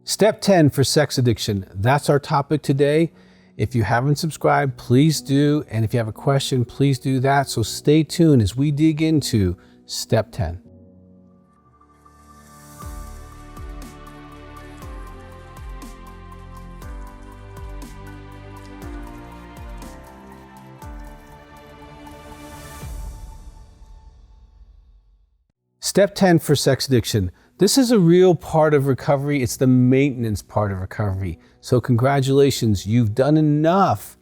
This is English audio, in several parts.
Step 10 for sex addiction. That's our topic today. If you haven't subscribed, please do. And if you have a question, please do that. So stay tuned as we dig into step 10. Step 10 for sex addiction. This is a real part of recovery. It's the maintenance part of recovery. So congratulations, you've done enough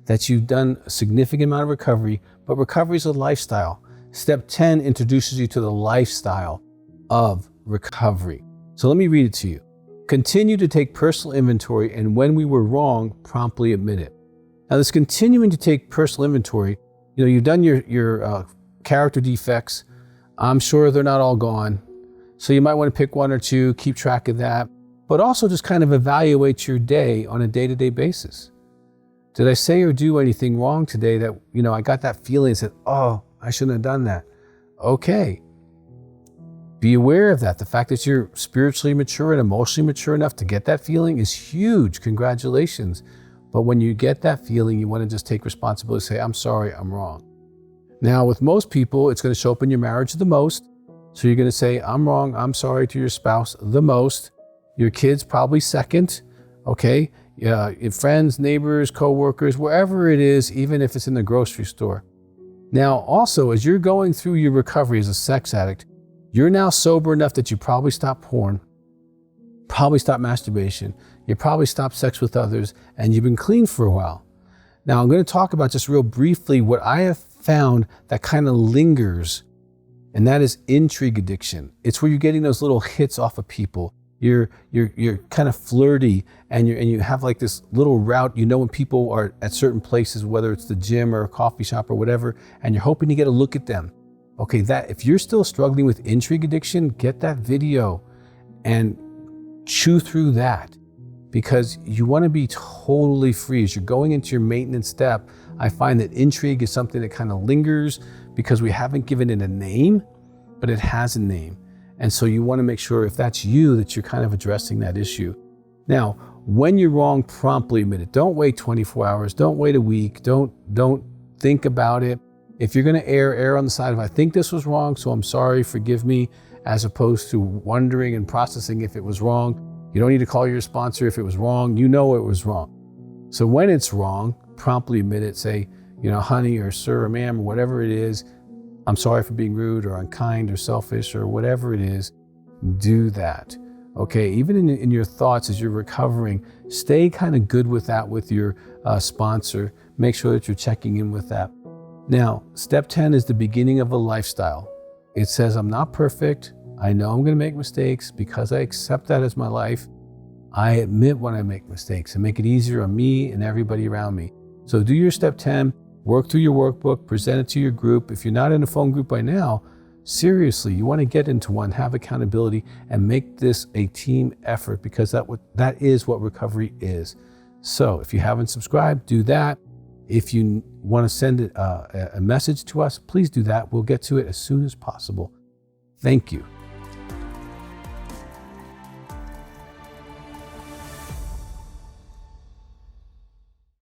that you've done a significant amount of recovery, but recovery is a lifestyle. Step 10 introduces you to the lifestyle of recovery. So let me read it to you. Continue to take personal inventory, and when we were wrong, promptly admit it. Now this continuing to take personal inventory, you've done your character defects. I'm sure they're not all gone. So you might want to pick one or two, keep track of that, but also just kind of evaluate your day on a day-to-day basis. Did I say or do anything wrong today that, I got that feeling that, oh, I shouldn't have done that? Okay. Be aware of that. The fact that you're spiritually mature and emotionally mature enough to get that feeling is huge. Congratulations. But when you get that feeling, you want to just take responsibility, say, I'm sorry, I'm wrong. Now, with most people, it's going to show up in your marriage the most. So you're going to say, I'm wrong, I'm sorry to your spouse the most. Your kids probably second, okay? Your friends, neighbors, coworkers, wherever it is, even if it's in the grocery store. Now, also, as you're going through your recovery as a sex addict, you're now sober enough that you probably stop porn, probably stop masturbation, you probably stop sex with others, and you've been clean for a while. Now, I'm going to talk about just real briefly what I have found that kind of lingers, and that is intrigue addiction. It's where you're getting those little hits off of people. You're kind of flirty, and you have like this little route. When people are at certain places, whether it's the gym or a coffee shop or whatever, and you're hoping to get a look at them. Okay, that if you're still struggling with intrigue addiction, get that video and chew through that, because you want to be totally free. As you're going into your maintenance step, I find that intrigue is something that kind of lingers because we haven't given it a name, but it has a name. And so you want to make sure if that's you, that you're kind of addressing that issue. Now, when you're wrong, promptly admit it. Don't wait 24 hours. Don't wait a week. Don't think about it. If you're going to err on the side of, I think this was wrong, so I'm sorry, forgive me, as opposed to wondering and processing if it was wrong. You don't need to call your sponsor if it was wrong. You know it was wrong. So when it's wrong, promptly admit it. Say, honey or sir or ma'am or whatever it is, I'm sorry for being rude or unkind or selfish or whatever it is. Do that. Okay, even in your thoughts as you're recovering, stay kind of good with that with your sponsor. Make sure that you're checking in with that. Now, step 10 is the beginning of a lifestyle. It says, I'm not perfect. I know I'm going to make mistakes. Because I accept that as my life, I admit when I make mistakes and make it easier on me and everybody around me. So do your step 10, work through your workbook, present it to your group. If you're not in a phone group by now, seriously, you want to get into one, have accountability, and make this a team effort, because that is what recovery is. So if you haven't subscribed, do that. If you want to send a message to us, please do that. We'll get to it as soon as possible. Thank you.